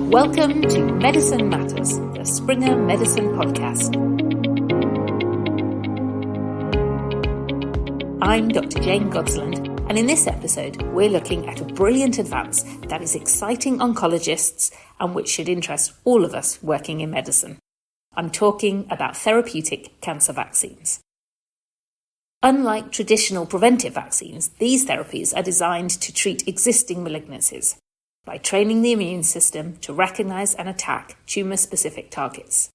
Welcome to Medicine Matters, the Springer Medicine podcast. I'm Dr. Jane Godsland, and in this episode, we're looking at a brilliant advance that is exciting oncologists and which should interest all of us working in medicine. I'm talking about therapeutic cancer vaccines. Unlike traditional preventive vaccines, these therapies are designed to treat existing malignancies by training the immune system to recognize and attack tumor-specific targets.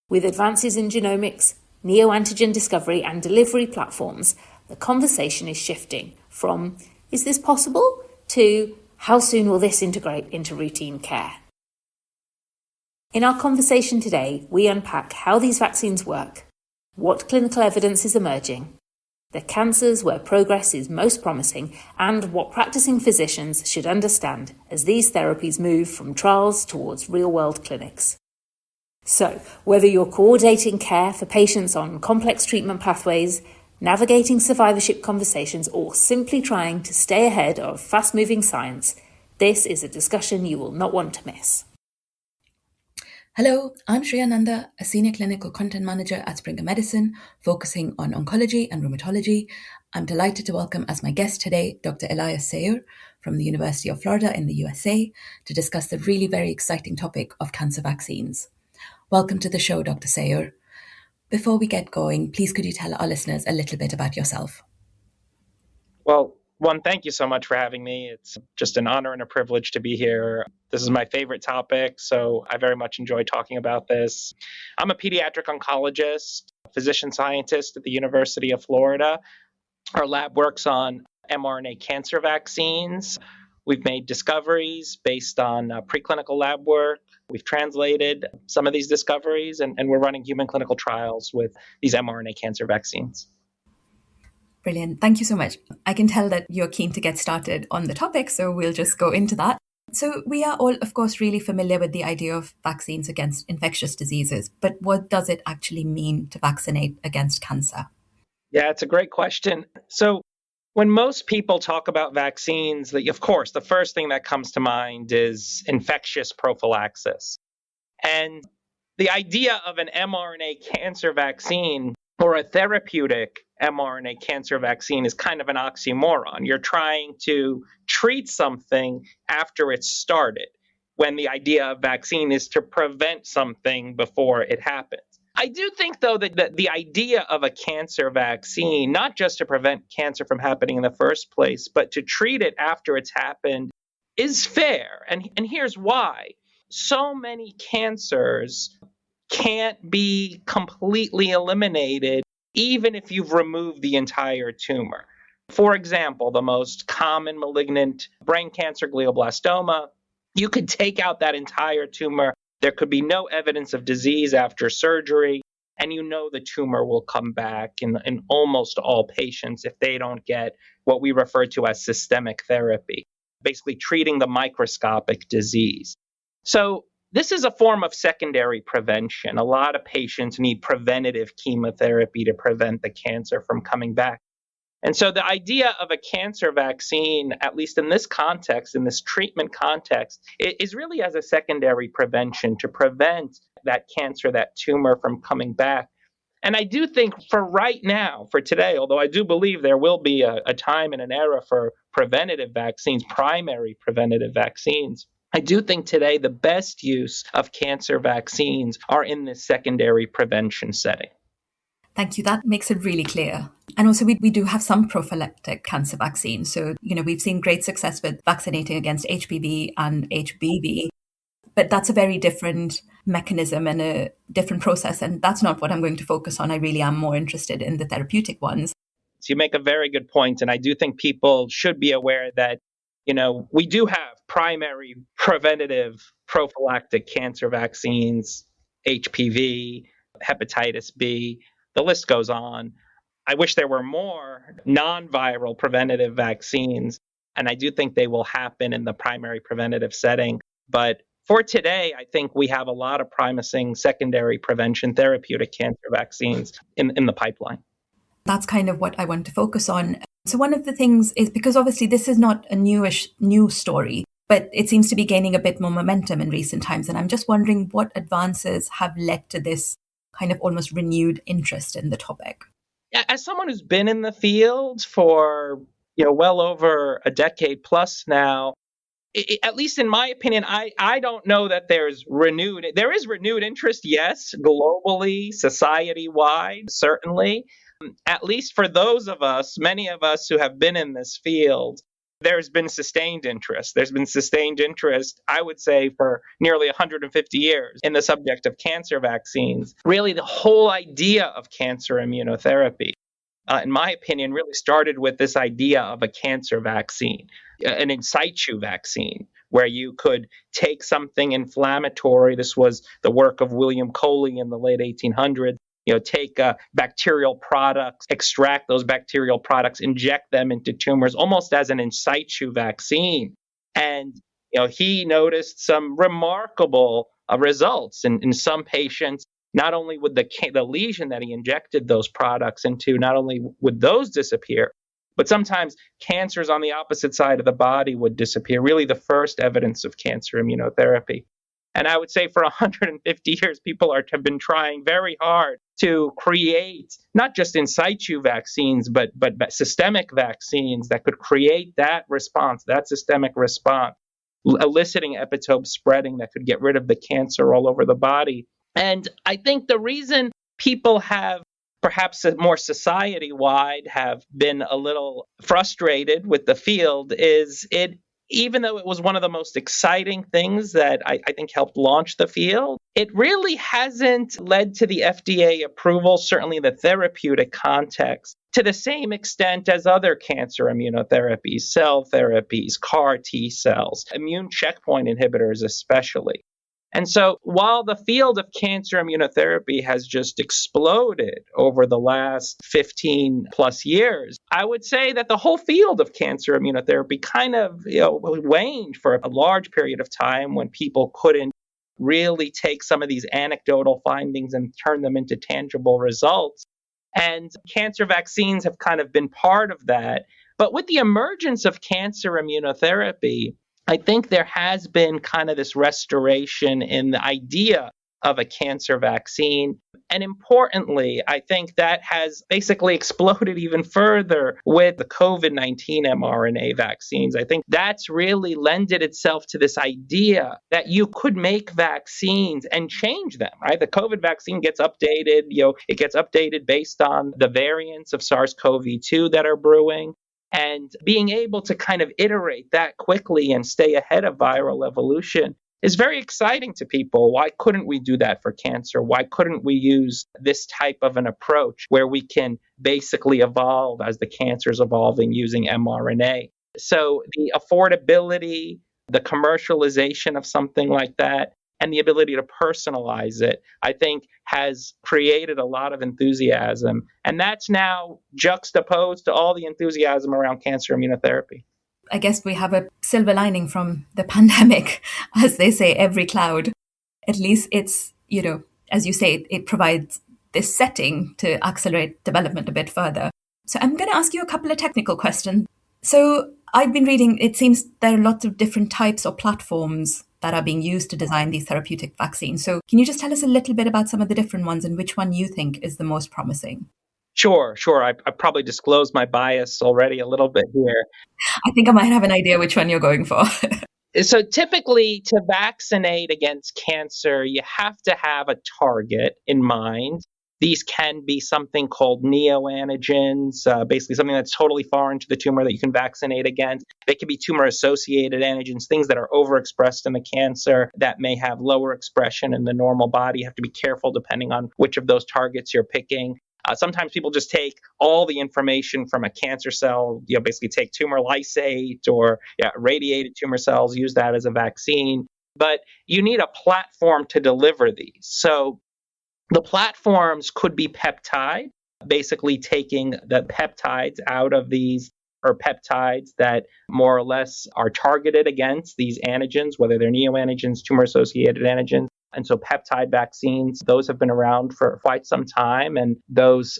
With advances in genomics, neoantigen discovery and delivery platforms, the conversation is shifting from, is this possible, to how soon will this integrate into routine care? In our conversation today, we unpack how these vaccines work, what clinical evidence is emerging, the cancers where progress is most promising, and what practicing physicians should understand as these therapies move from trials towards real-world clinics. So, whether you're coordinating care for patients on complex treatment pathways, navigating survivorship conversations, or simply trying to stay ahead of fast-moving science, this is a discussion you will not want to miss. Hello, I'm Shreya Nanda, a Senior Clinical Content Manager at Springer Medicine, focusing on oncology and rheumatology. I'm delighted to welcome as my guest today Dr. Elias Sayour from the University of Florida in the USA to discuss the really very exciting topic of cancer vaccines. Welcome to the show, Dr. Sayour. Before we get going, please could you tell our listeners a little bit about yourself? Well, one, thank you so much for having me. It's just an honor and a privilege to be here. This is my favorite topic, so I very much enjoy talking about this. I'm a pediatric oncologist, physician scientist at the University of Florida. Our lab works on mRNA cancer vaccines. We've made discoveries based on preclinical lab work. We've translated some of these discoveries, and we're running human clinical trials with these mRNA cancer vaccines. Brilliant. Thank you so much. I can tell that you're keen to get started on the topic, so we'll just go into that. So we are all, of course, really familiar with the idea of vaccines against infectious diseases, but what does it actually mean to vaccinate against cancer? Yeah, it's a great question. So when most people talk about vaccines, of course, the first thing that comes to mind is infectious prophylaxis. And the idea of an mRNA cancer vaccine or a therapeutic mRNA cancer vaccine is kind of an oxymoron. You're trying to treat something after it's started, when the idea of vaccine is to prevent something before it happens. I do think, though, that the idea of a cancer vaccine, not just to prevent cancer from happening in the first place, but to treat it after it's happened, is fair. And here's why. So many cancers can't be completely eliminated even if you've removed the entire tumor. For example, the most common malignant brain cancer, glioblastoma, you could take out that entire tumor. There could be no evidence of disease after surgery, and you know the tumor will come back in almost all patients if they don't get what we refer to as systemic therapy, basically treating the microscopic disease. So this is a form of secondary prevention. A lot of patients need preventative chemotherapy to prevent the cancer from coming back. And so the idea of a cancer vaccine, at least in this context, in this treatment context, is really as a secondary prevention to prevent that cancer, that tumor from coming back. And I do think for right now, for today, although I do believe there will be a time and an era for preventative vaccines, primary preventative vaccines, I do think today the best use of cancer vaccines are in this secondary prevention setting. Thank you. That makes it really clear. And also we do have some prophylactic cancer vaccines. So, we've seen great success with vaccinating against HPV and HBV, but that's a very different mechanism and a different process. And that's not what I'm going to focus on. I really am more interested in the therapeutic ones. So you make a very good point. And I do think people should be aware that we do have primary preventative prophylactic cancer vaccines, HPV, hepatitis B, the list goes on. I wish there were more non-viral preventative vaccines, and I do think they will happen in the primary preventative setting. But for today, I think we have a lot of promising secondary prevention therapeutic cancer vaccines in the pipeline. That's kind of what I want to focus on. So one of the things is, because obviously this is not a new story, but it seems to be gaining a bit more momentum in recent times. And I'm just wondering what advances have led to this kind of almost renewed interest in the topic. As someone who's been in the field for well over a decade plus now, at least in my opinion, I don't know that there is renewed interest, yes, globally, society-wide, certainly. At least for those of us, many of us who have been in this field, there's been sustained interest. There's been sustained interest, I would say, for nearly 150 years in the subject of cancer vaccines. Really, the whole idea of cancer immunotherapy, in my opinion, really started with this idea of a cancer vaccine, an in situ vaccine, where you could take something inflammatory. This was the work of William Coley in the late 1800s. Take bacterial products, extract those bacterial products, inject them into tumors almost as an in situ vaccine. And he noticed some remarkable results in some patients. Not only would the lesion that he injected those products into, not only would those disappear, but sometimes cancers on the opposite side of the body would disappear, really the first evidence of cancer immunotherapy. And I would say for 150 years, people have been trying very hard to create not just in situ vaccines, but systemic vaccines that could create that response, that systemic response, eliciting epitope spreading that could get rid of the cancer all over the body. And I think the reason people have, perhaps more society-wide, have been a little frustrated with the field is even though it was one of the most exciting things that I think helped launch the field, it really hasn't led to the FDA approval, certainly in the therapeutic context, to the same extent as other cancer immunotherapies, cell therapies, CAR T cells, immune checkpoint inhibitors especially. And so while the field of cancer immunotherapy has just exploded over the last 15 plus years, I would say that the whole field of cancer immunotherapy kind of waned for a large period of time when people couldn't really take some of these anecdotal findings and turn them into tangible results. And cancer vaccines have kind of been part of that. But with the emergence of cancer immunotherapy, I think there has been kind of this restoration in the idea of a cancer vaccine. And importantly, I think that has basically exploded even further with the COVID-19 mRNA vaccines. I think that's really lended itself to this idea that you could make vaccines and change them, right? The COVID vaccine gets updated, it gets updated based on the variants of SARS-CoV-2 that are brewing. And being able to kind of iterate that quickly and stay ahead of viral evolution is very exciting to people. Why couldn't we do that for cancer? Why couldn't we use this type of an approach where we can basically evolve as the cancer is evolving using mRNA? So the affordability, the commercialization of something like that, and the ability to personalize it, I think, has created a lot of enthusiasm. And that's now juxtaposed to all the enthusiasm around cancer immunotherapy. I guess we have a silver lining from the pandemic, as they say, every cloud. At least it's, as you say, it provides this setting to accelerate development a bit further. So I'm going to ask you a couple of technical questions. So I've been reading, it seems there are lots of different types or platforms that are being used to design these therapeutic vaccines. So can you just tell us a little bit about some of the different ones and which one you think is the most promising? Sure. I probably disclosed my bias already a little bit here. I think I might have an idea which one you're going for. So typically, to vaccinate against cancer, you have to have a target in mind. These can be something called neoantigens, basically something that's totally foreign to the tumor that you can vaccinate against. They can be tumor-associated antigens, things that are overexpressed in the cancer that may have lower expression in the normal body. You have to be careful depending on which of those targets you're picking. Sometimes people just take all the information from a cancer cell, basically take tumor lysate or radiated tumor cells, use that as a vaccine. But you need a platform to deliver these. So the platforms could be peptide, basically taking the peptides out of these, or peptides that more or less are targeted against these antigens, whether they're neoantigens, tumor-associated antigens. And so peptide vaccines, those have been around for quite some time. And those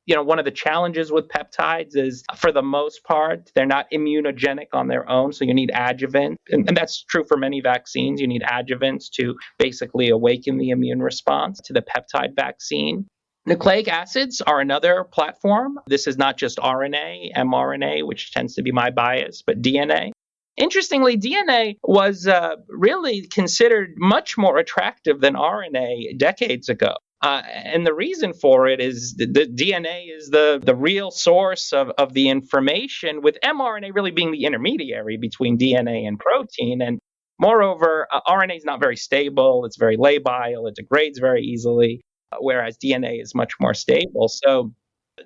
One of the challenges with peptides is, for the most part, they're not immunogenic on their own. So you need adjuvant. And that's true for many vaccines. You need adjuvants to basically awaken the immune response to the peptide vaccine. Nucleic acids are another platform. This is not just RNA, mRNA, which tends to be my bias, but DNA. Interestingly, DNA was really considered much more attractive than RNA decades ago. And the reason for it is the DNA is the real source of the information, with mRNA really being the intermediary between DNA and protein. And moreover, RNA is not very stable. It's very labile. It degrades very easily, whereas DNA is much more stable. So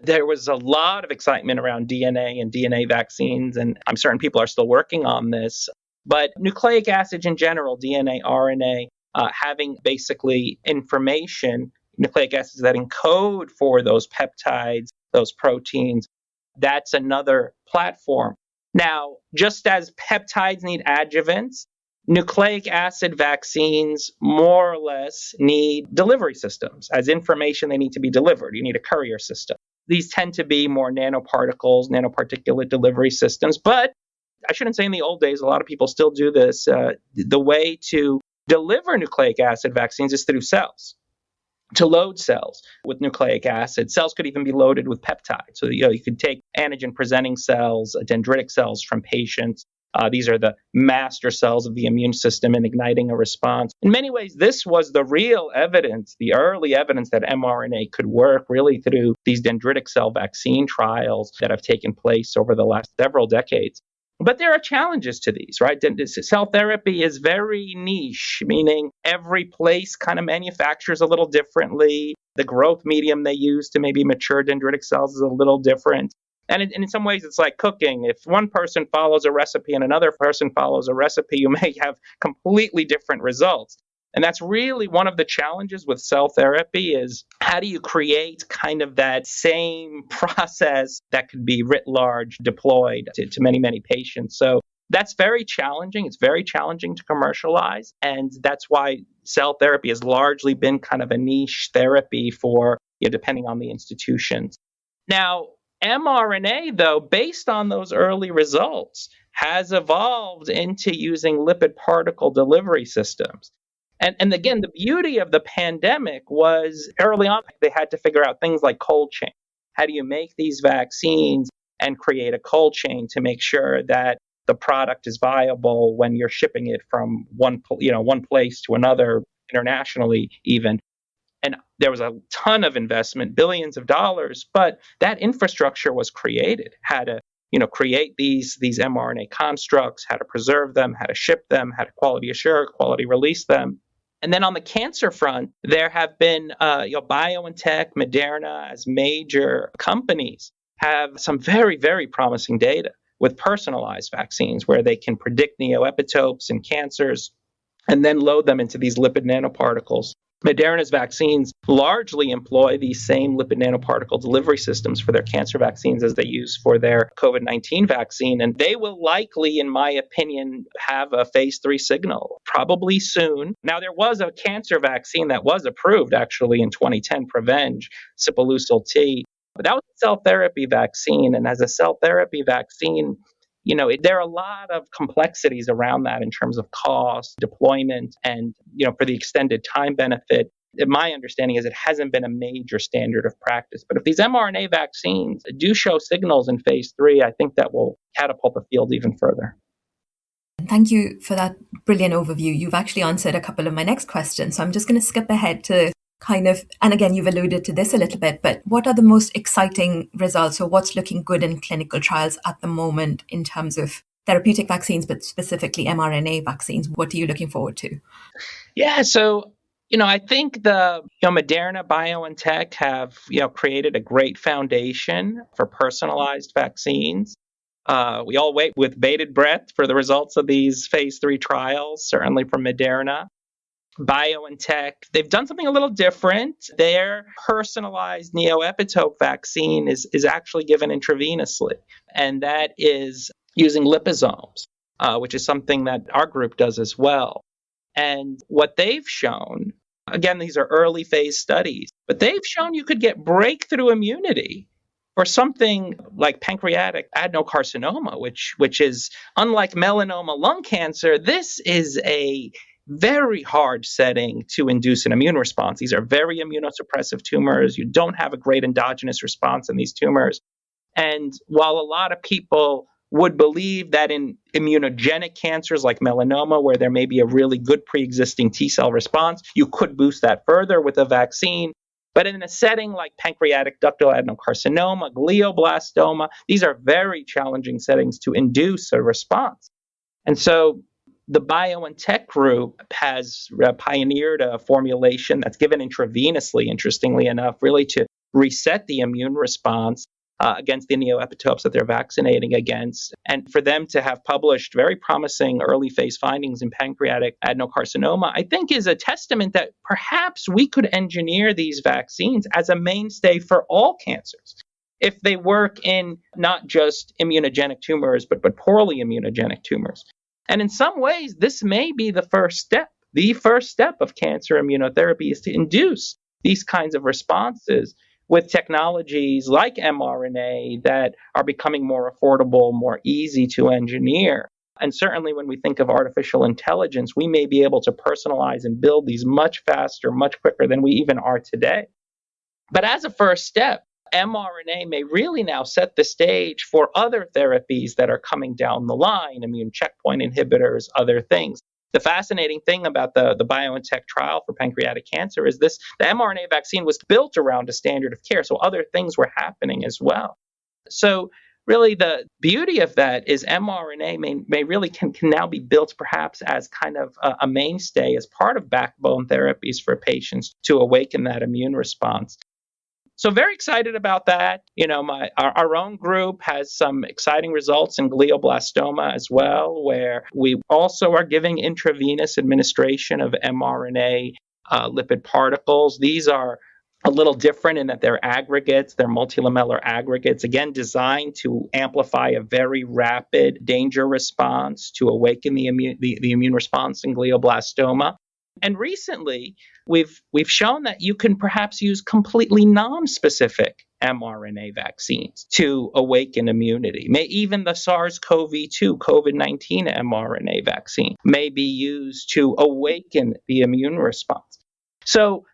there was a lot of excitement around DNA and DNA vaccines, and I'm certain people are still working on this. But nucleic acids in general, DNA, RNA, having basically information, nucleic acids that encode for those peptides, those proteins, that's another platform. Now, just as peptides need adjuvants, nucleic acid vaccines more or less need delivery systems. As information, they need to be delivered. You need a courier system. These tend to be more nanoparticles, nanoparticulate delivery systems. But I shouldn't say in the old days, a lot of people still do this. The way to deliver nucleic acid vaccines is through cells. To load cells with nucleic acid. Cells could even be loaded with peptides. So you could take antigen-presenting cells, dendritic cells from patients. These are the master cells of the immune system in igniting a response. In many ways, this was the real evidence, the early evidence that mRNA could work, really through these dendritic cell vaccine trials that have taken place over the last several decades. But there are challenges to these, right? Cell therapy is very niche, meaning every place kind of manufactures a little differently. The growth medium they use to maybe mature dendritic cells is a little different. And in some ways, it's like cooking. If one person follows a recipe and another person follows a recipe, you may have completely different results. And that's really one of the challenges with cell therapy is how do you create kind of that same process that could be writ large deployed to many, many patients. So that's very challenging. It's very challenging to commercialize. And that's why cell therapy has largely been kind of a niche therapy for, depending on the institutions. Now, mRNA, though, based on those early results, has evolved into using lipid particle delivery systems. And again, the beauty of the pandemic was early on, they had to figure out things like cold chain. How do you make these vaccines and create a cold chain to make sure that the product is viable when you're shipping it from one place to another, internationally even? And there was a ton of investment, billions of dollars, but that infrastructure was created. How to create these mRNA constructs, how to preserve them, how to ship them, how to quality assure, quality release them. And then on the cancer front, there have been BioNTech, Moderna as major companies have some very, very promising data with personalized vaccines where they can predict neoepitopes in cancers and then load them into these lipid nanoparticles. Moderna's vaccines largely employ these same lipid nanoparticle delivery systems for their cancer vaccines as they use for their COVID-19 vaccine. And they will likely, in my opinion, have a phase 3 signal probably soon. Now, there was a cancer vaccine that was approved actually in 2010, Prevenge, Sipuleucel T. But that was a cell therapy vaccine. And as a cell therapy vaccine, there are a lot of complexities around that in terms of cost, deployment, and, for the extended time benefit. My understanding is it hasn't been a major standard of practice. But if these mRNA vaccines do show signals in phase 3, I think that will catapult the field even further. Thank you for that brilliant overview. You've actually answered a couple of my next questions. So I'm just going to skip ahead to and again, you've alluded to this a little bit, but what are the most exciting results, or what's looking good in clinical trials at the moment in terms of therapeutic vaccines, but specifically mRNA vaccines? What are you looking forward to? Yeah, so, I think the Moderna, BioNTech have, created a great foundation for personalized vaccines. We all wait with bated breath for the results of these phase 3 trials, certainly from Moderna. BioNTech, they've done something a little different. Their personalized neoepitope vaccine is actually given intravenously, and that is using liposomes, which is something that our group does as well. And what they've shown Again, these are early phase studies, but they've shown you could get breakthrough immunity for something like pancreatic adenocarcinoma, which is unlike melanoma, lung cancer. This is a very hard setting to induce an immune response. These are very immunosuppressive tumors. You don't have a great endogenous response in these tumors. And while a lot of people would believe that in immunogenic cancers like melanoma, where there may be a really good pre-existing T cell response, you could boost that further with a vaccine. But in a setting like pancreatic ductal adenocarcinoma, glioblastoma, these are very challenging settings to induce a response. And so the BioNTech group has pioneered a formulation that's given intravenously, interestingly enough, really to reset the immune response against the neoepitopes that they're vaccinating against. And for them to have published very promising early phase findings in pancreatic adenocarcinoma, I think is a testament that perhaps we could engineer these vaccines as a mainstay for all cancers if they work in not just immunogenic tumors, but poorly immunogenic tumors. And in some ways, this may be the first step. The first step of cancer immunotherapy is to induce these kinds of responses with technologies like mRNA that are becoming more affordable, more easy to engineer. And certainly when we think of artificial intelligence, we may be able to personalize and build these much faster, much quicker than we even are today. But as a first step, mRNA may really now set the stage for other therapies that are coming down the line, immune checkpoint inhibitors, other things. The fascinating thing about the BioNTech trial for pancreatic cancer is the mRNA vaccine was built around a standard of care, so other things were happening as well. So really the beauty of that is mRNA may really can now be built perhaps as kind of a mainstay as part of backbone therapies for patients to awaken that immune response. So very excited about that. Our own group has some exciting results in glioblastoma as well, where we also are giving intravenous administration of mRNA lipid particles. These are a little different in that they're aggregates, they're multilamellar aggregates, again, designed to amplify a very rapid danger response to awaken the immune response in glioblastoma. And recently, we've shown that you can perhaps use completely non-specific mRNA vaccines to awaken immunity. Even the SARS-CoV-2, COVID-19 mRNA vaccine may be used to awaken the immune response. So,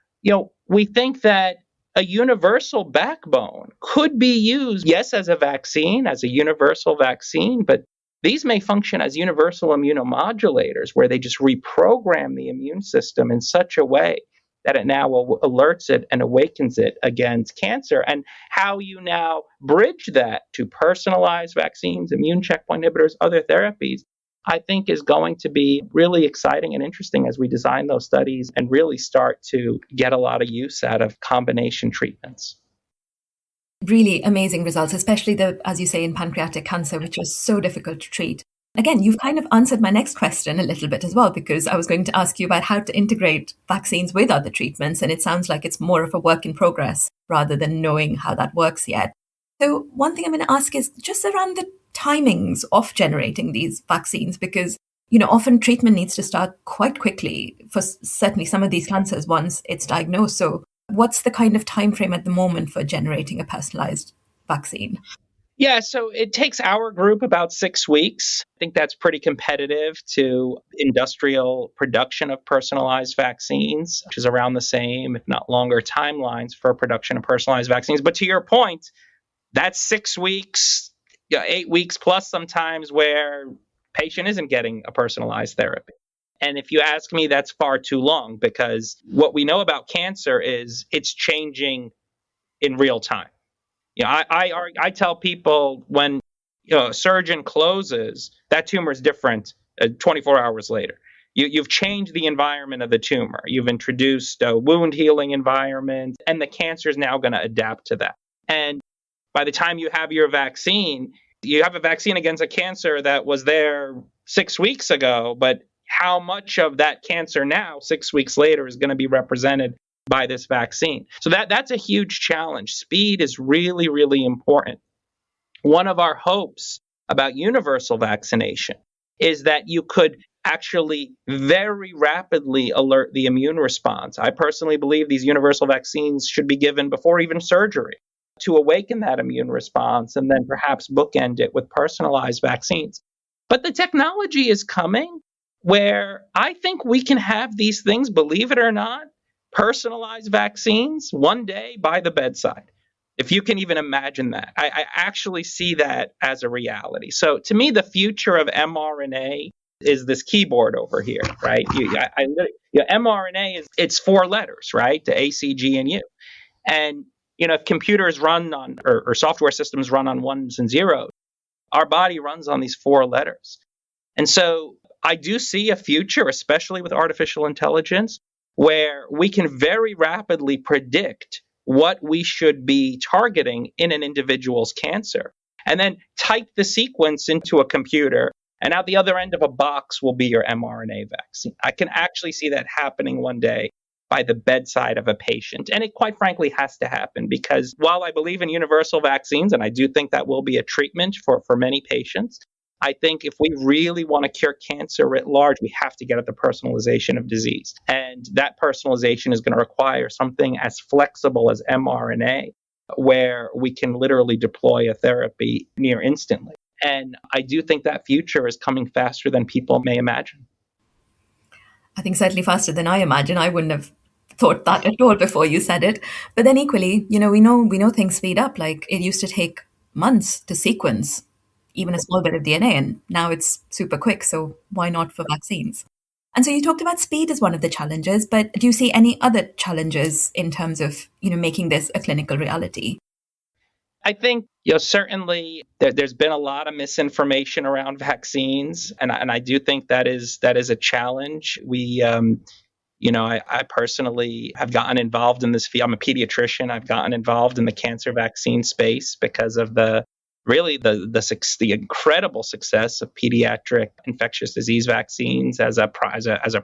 we think that a universal backbone could be used, yes, as a vaccine, as a universal vaccine, but these may function as universal immunomodulators where they just reprogram the immune system in such a way that it now alerts it and awakens it against cancer. And how you now bridge that to personalized vaccines, immune checkpoint inhibitors, other therapies, I think is going to be really exciting and interesting as we design those studies and really start to get a lot of use out of combination treatments. Really amazing results, especially as you say, in pancreatic cancer, which was so difficult to treat. Again, you've kind of answered my next question a little bit as well, because I was going to ask you about how to integrate vaccines with other treatments. And it sounds like it's more of a work in progress rather than knowing how that works yet. So one thing I'm going to ask is just around the timings of generating these vaccines, because, often treatment needs to start quite quickly for certainly some of these cancers once it's diagnosed. So what's the kind of time frame at the moment for generating a personalized vaccine? Yeah, so it takes our group about 6 weeks. I think that's pretty competitive to industrial production of personalized vaccines, which is around the same, if not longer, timelines for production of personalized vaccines. But to your point, that's 6 weeks, 8 weeks plus sometimes where patient isn't getting a personalized therapy. And if you ask me, that's far too long, because what we know about cancer is it's changing in real time. I tell people when a surgeon closes, that tumor is different 24 hours later. You've changed the environment of the tumor. You've introduced a wound healing environment, and the cancer is now going to adapt to that. And by the time you have your vaccine, you have a vaccine against a cancer that was there 6 weeks ago, but how much of that cancer now, 6 weeks later, is going to be represented by this vaccine? So that's a huge challenge. Speed is really, really important. One of our hopes about universal vaccination is that you could actually very rapidly alert the immune response. I personally believe these universal vaccines should be given before even surgery to awaken that immune response and then perhaps bookend it with personalized vaccines. But the technology is coming where I think we can have these things, believe it or not, personalized vaccines one day by the bedside. If you can even imagine that, I actually see that as a reality. So to me, the future of mRNA is this keyboard over here, right? mRNA it's 4 letters, right? The A, C, G, and U. And if computers run on or software systems run on ones and zeros, our body runs on these 4 letters. And so I do see a future, especially with artificial intelligence, where we can very rapidly predict what we should be targeting in an individual's cancer, and then type the sequence into a computer, and out the other end of a box will be your mRNA vaccine. I can actually see that happening one day by the bedside of a patient. And it quite frankly has to happen, because while I believe in universal vaccines, and I do think that will be a treatment for many patients, I think if we really want to cure cancer writ large, we have to get at the personalization of disease. And that personalization is going to require something as flexible as mRNA, where we can literally deploy a therapy near instantly. And I do think that future is coming faster than people may imagine. I think certainly faster than I imagine. I wouldn't have thought that at all before you said it. But then equally, we know things speed up. Like it used to take months to sequence even a small bit of DNA, and now it's super quick. So why not for vaccines? And so you talked about speed as one of the challenges, but do you see any other challenges in terms of, making this a clinical reality? I think, certainly there's been a lot of misinformation around vaccines, and I do think that is a challenge. I personally have gotten involved in this field. I'm a pediatrician. I've gotten involved in the cancer vaccine space because of the incredible success of pediatric infectious disease vaccines as a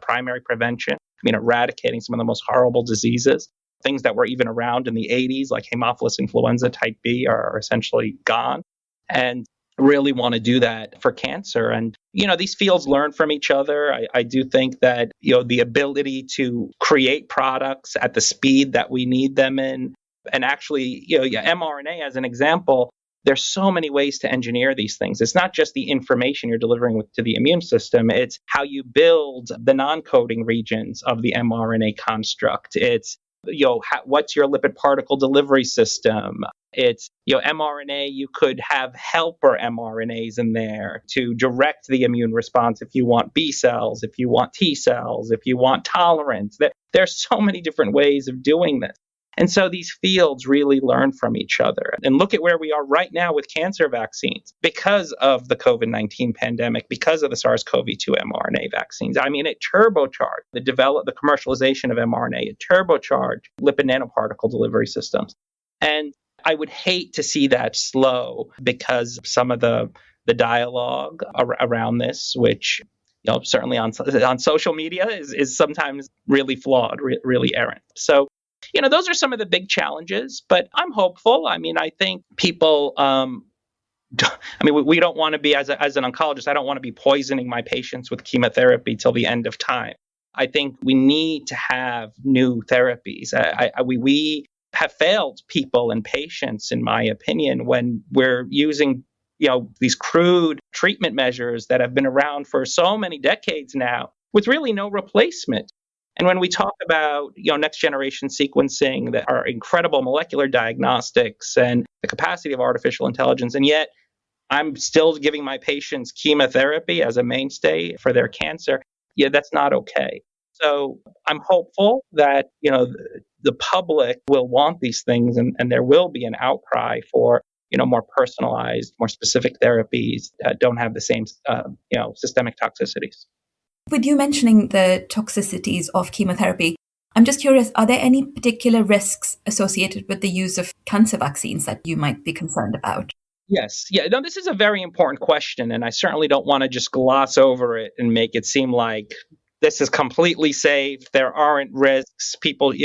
primary prevention. Eradicating some of the most horrible diseases. Things that were even around in the 80s, like Haemophilus influenza type B, are essentially gone. And really want to do that for cancer. And, these fields learn from each other. I do think that, the ability to create products at the speed that we need them in, and actually, mRNA as an example, there's so many ways to engineer these things. It's not just the information you're delivering to the immune system. It's how you build the non-coding regions of the mRNA construct. It's what's your lipid particle delivery system? It's, mRNA, you could have helper mRNAs in there to direct the immune response if you want B cells, if you want T cells, if you want tolerance. There's so many different ways of doing this. And so these fields really learn from each other. And look at where we are right now with cancer vaccines because of the COVID-19 pandemic, because of the SARS-CoV-2 mRNA vaccines. It turbocharged the commercialization of mRNA. It turbocharged lipid nanoparticle delivery systems. And I would hate to see that slow because of some of the dialogue around this, which certainly on social media is sometimes really flawed, really errant. So those are some of the big challenges, but I'm hopeful. I think people, we don't want to be, as an oncologist, I don't want to be poisoning my patients with chemotherapy till the end of time. I think we need to have new therapies. We have failed people and patients, in my opinion, when we're using, these crude treatment measures that have been around for so many decades now with really no replacement. And when we talk about, next generation sequencing, that are incredible molecular diagnostics and the capacity of artificial intelligence, and yet I'm still giving my patients chemotherapy as a mainstay for their cancer, that's not okay. So I'm hopeful that, the public will want these things, and there will be an outcry for, more personalized, more specific therapies that don't have the same, systemic toxicities. With you mentioning the toxicities of chemotherapy, I'm just curious, are there any particular risks associated with the use of cancer vaccines that you might be concerned about? Yes. Yeah. No, this is a very important question, and I certainly don't want to just gloss over it and make it seem like this is completely safe. There aren't risks.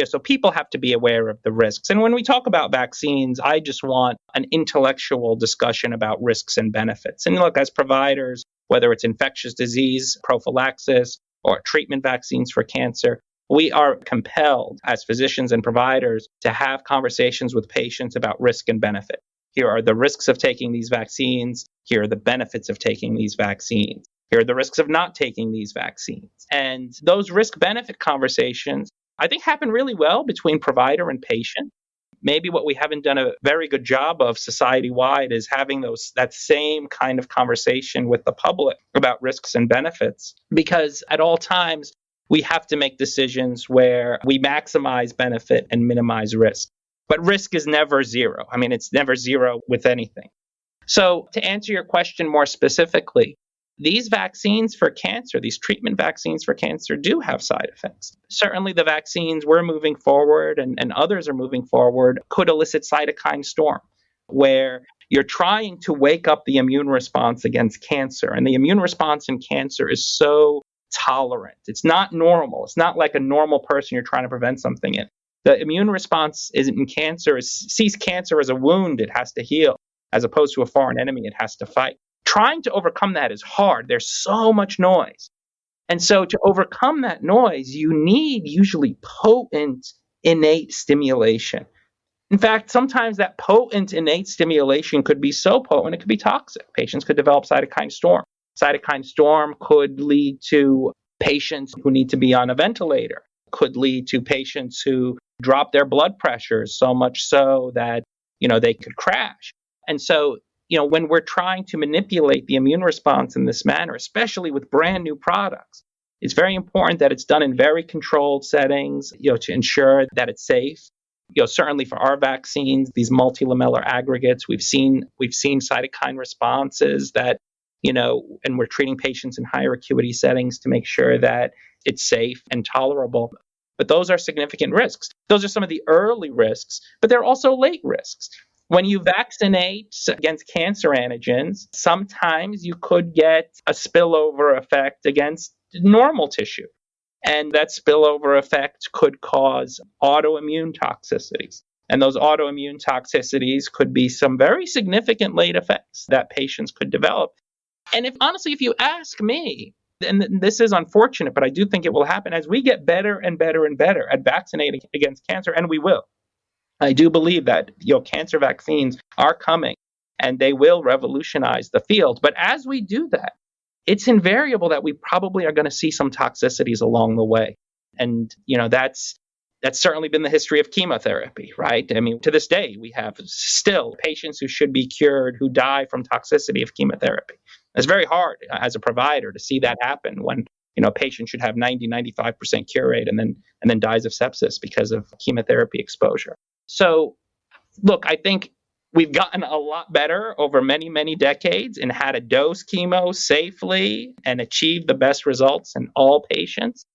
So people have to be aware of the risks. And when we talk about vaccines, I just want an intellectual discussion about risks and benefits. And look, as providers, whether it's infectious disease prophylaxis or treatment vaccines for cancer. We are compelled as physicians and providers to have conversations with patients about risk and benefit. Here are the risks of taking these vaccines. Here are the benefits of taking these vaccines. Here are the risks of not taking these vaccines. And those risk-benefit conversations, I think, happen really well between provider and patient. Maybe what we haven't done a very good job of society-wide is having that same kind of conversation with the public about risks and benefits, because at all times, we have to make decisions where we maximize benefit and minimize risk. But risk is never zero. I mean, it's never zero with anything. So to answer your question more specifically, these vaccines for cancer, these treatment vaccines for cancer do have side effects. Certainly the vaccines we're moving forward and others are moving forward could elicit cytokine storm, where you're trying to wake up the immune response against cancer. And the immune response in cancer is so tolerant. It's not normal. It's not like a normal person you're trying to prevent something in. The immune response in cancer sees cancer as a wound it has to heal, as opposed to a foreign enemy it has to fight. Trying to overcome that is hard. There's so much noise. And so to overcome that noise, you need usually potent innate stimulation. In fact, sometimes that potent innate stimulation could be so potent it could be toxic. Patients could develop cytokine storm. Cytokine storm could lead to patients who need to be on a ventilator, could lead to patients who drop their blood pressures so much so that, they could crash. And so, when we're trying to manipulate the immune response in this manner, especially with brand new products, it's very important that it's done in very controlled settings, to ensure that it's safe. Certainly for our vaccines, these multilamellar aggregates, we've seen cytokine responses that, and we're treating patients in higher acuity settings to make sure that it's safe and tolerable. But those are significant risks. Those are some of the early risks, but there are also late risks. When you vaccinate against cancer antigens, sometimes you could get a spillover effect against normal tissue. And that spillover effect could cause autoimmune toxicities. And those autoimmune toxicities could be some very significant late effects that patients could develop. And if you ask me, and this is unfortunate, but I do think it will happen as we get better and better and better at vaccinating against cancer, and we will. I do believe that cancer vaccines are coming and they will revolutionize the field. But as we do that, it's invariable that we probably are going to see some toxicities along the way. And, that's certainly been the history of chemotherapy, right? I mean, to this day, we have still patients who should be cured who die from toxicity of chemotherapy. It's very hard as a provider to see that happen when, a patient should have 90-95% cure rate and then dies of sepsis because of chemotherapy exposure. So, look, I think we've gotten a lot better over many, many decades in how to dose chemo safely and achieve the best results in all patients.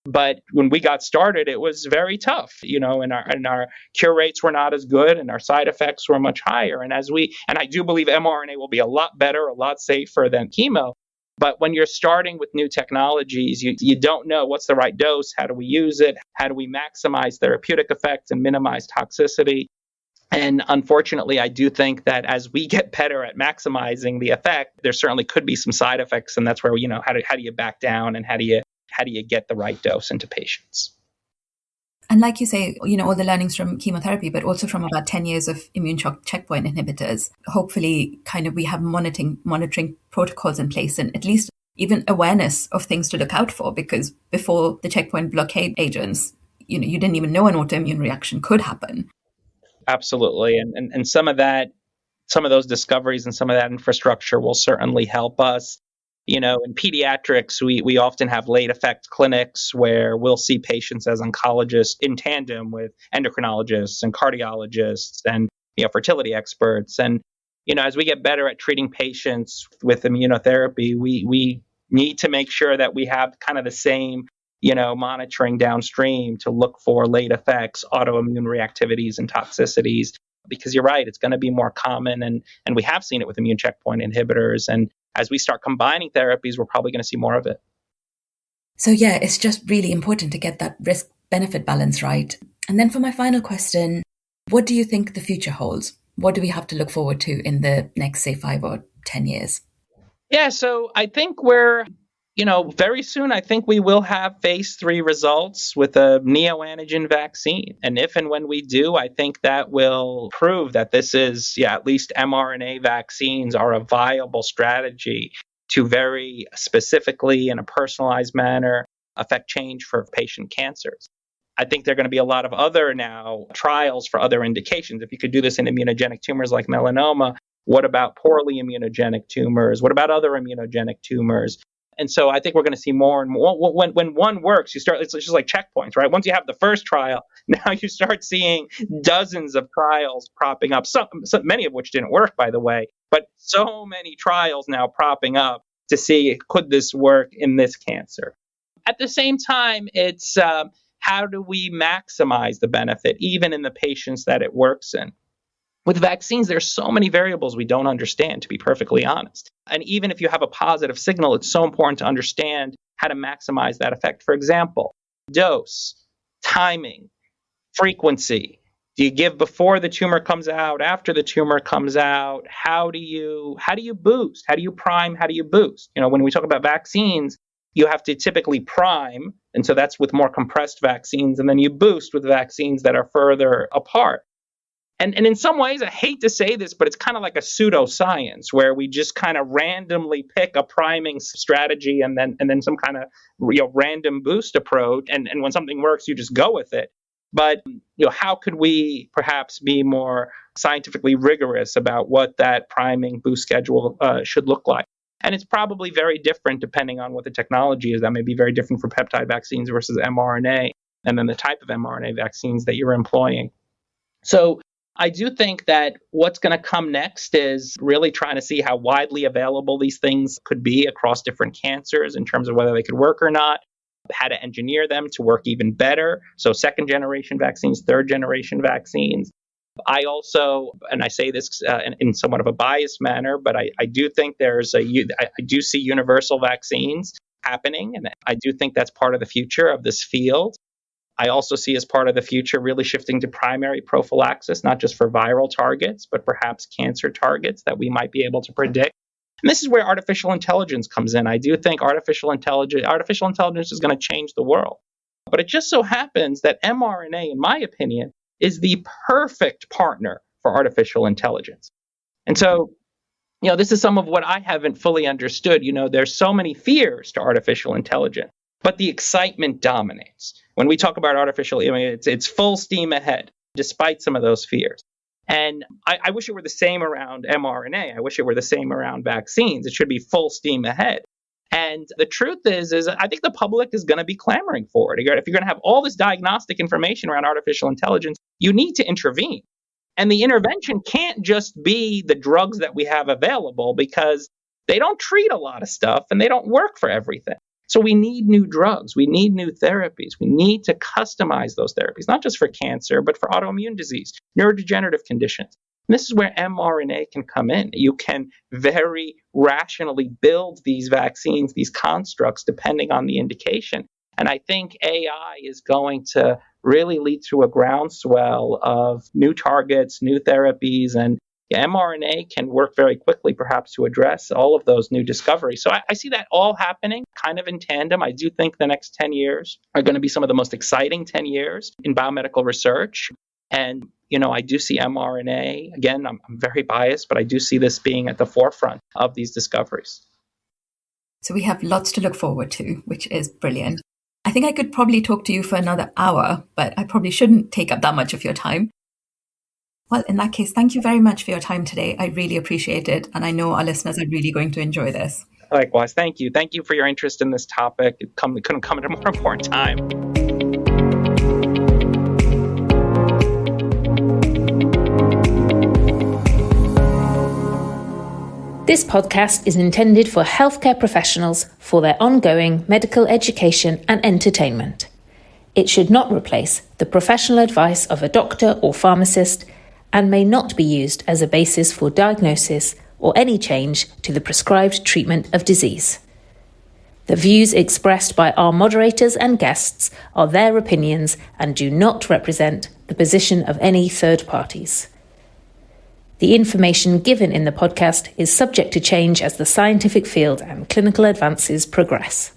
But when we got started, it was very tough, and our cure rates were not as good and our side effects were much higher. And I do believe mRNA will be a lot better, a lot safer than chemo. But when you're starting with new technologies, you don't know what's the right dose, how do we use it, how do we maximize therapeutic effects and minimize toxicity. And unfortunately, I do think that as we get better at maximizing the effect, there certainly could be some side effects. And that's where, how do you back down and how do you get the right dose into patients? And like you say, all the learnings from chemotherapy, but also from about 10 years of immune checkpoint inhibitors, hopefully kind of we have monitoring protocols in place and at least even awareness of things to look out for, because before the checkpoint blockade agents, you didn't even know an autoimmune reaction could happen. Absolutely. And some of those discoveries and some of that infrastructure will certainly help us. In pediatrics, we often have late effect clinics where we'll see patients as oncologists in tandem with endocrinologists and cardiologists and fertility experts. And as we get better at treating patients with immunotherapy, we need to make sure that we have kind of the same monitoring downstream to look for late effects, autoimmune reactivities and toxicities, because you're right, it's going to be more common. And we have seen it with immune checkpoint inhibitors. And as we start combining therapies, we're probably going to see more of it. So yeah, it's just really important to get that risk-benefit balance right. And then for my final question, what do you think the future holds? What do we have to look forward to in the next, say, 5 or 10 years? Yeah, so I think very soon, I think we will have phase 3 results with a neoantigen vaccine. And if and when we do, I think that will prove that this is, at least mRNA vaccines are a viable strategy to very specifically, in a personalized manner, affect change for patient cancers. I think there are going to be a lot of other now trials for other indications. If you could do this in immunogenic tumors like melanoma, what about poorly immunogenic tumors? What about other immunogenic tumors? And so I think we're going to see more and more. When one works, it's just like checkpoints, right? Once you have the first trial, now you start seeing dozens of trials propping up, many of which didn't work, by the way, but so many trials now propping up to see, could this work in this cancer? At the same time, it's how do we maximize the benefit, even in the patients that it works in? With vaccines, there's so many variables we don't understand, to be perfectly honest. And even if you have a positive signal, it's so important to understand how to maximize that effect. For example, dose, timing, frequency. Do you give before the tumor comes out, after the tumor comes out? How do you boost? How do you prime? How do you boost? When we talk about vaccines, you have to typically prime, and so that's with more compressed vaccines, and then you boost with vaccines that are further apart. And in some ways, I hate to say this, but it's kind of like a pseudoscience where we just kind of randomly pick a priming strategy and then some kind of random boost approach. And when something works, you just go with it. But how could we perhaps be more scientifically rigorous about what that priming boost schedule should look like? And it's probably very different depending on what the technology is. That may be very different for peptide vaccines versus mRNA, and then the type of mRNA vaccines that you're employing. So I do think that what's going to come next is really trying to see how widely available these things could be across different cancers in terms of whether they could work or not, how to engineer them to work even better. So second generation vaccines, third generation vaccines. I also, and I say this in somewhat of a biased manner, but I do think I do see universal vaccines happening, and I do think that's part of the future of this field. I also see as part of the future really shifting to primary prophylaxis, not just for viral targets, but perhaps cancer targets that we might be able to predict. And this is where artificial intelligence comes in. I do think artificial intelligence is going to change the world. But it just so happens that mRNA, in my opinion, is the perfect partner for artificial intelligence. And so, this is some of what I haven't fully understood. There's so many fears to artificial intelligence, but the excitement dominates. When we talk about it's full steam ahead, despite some of those fears. And I wish it were the same around mRNA. I wish it were the same around vaccines. It should be full steam ahead. And the truth is I think the public is going to be clamoring for it. If you're going to have all this diagnostic information around artificial intelligence, you need to intervene. And the intervention can't just be the drugs that we have available, because they don't treat a lot of stuff and they don't work for everything. So we need new drugs. We need new therapies. We need to customize those therapies, not just for cancer, but for autoimmune disease, neurodegenerative conditions. And this is where mRNA can come in. You can very rationally build these vaccines, these constructs, depending on the indication. And I think AI is going to really lead to a groundswell of new targets, new therapies, and mRNA can work very quickly, perhaps, to address all of those new discoveries. So I see that all happening kind of in tandem. I do think the next 10 years are going to be some of the most exciting 10 years in biomedical research. And, I do see mRNA, again, I'm very biased, but I do see this being at the forefront of these discoveries. So we have lots to look forward to, which is brilliant. I think I could probably talk to you for another hour, but I probably shouldn't take up that much of your time. Well, in that case, thank you very much for your time today. I really appreciate it. And I know our listeners are really going to enjoy this. Likewise. Thank you. Thank you for your interest in this topic. It couldn't come at a more important time. This podcast is intended for healthcare professionals for their ongoing medical education and entertainment. It should not replace the professional advice of a doctor or pharmacist, and may not be used as a basis for diagnosis or any change to the prescribed treatment of disease. The views expressed by our moderators and guests are their opinions and do not represent the position of any third parties. The information given in the podcast is subject to change as the scientific field and clinical advances progress.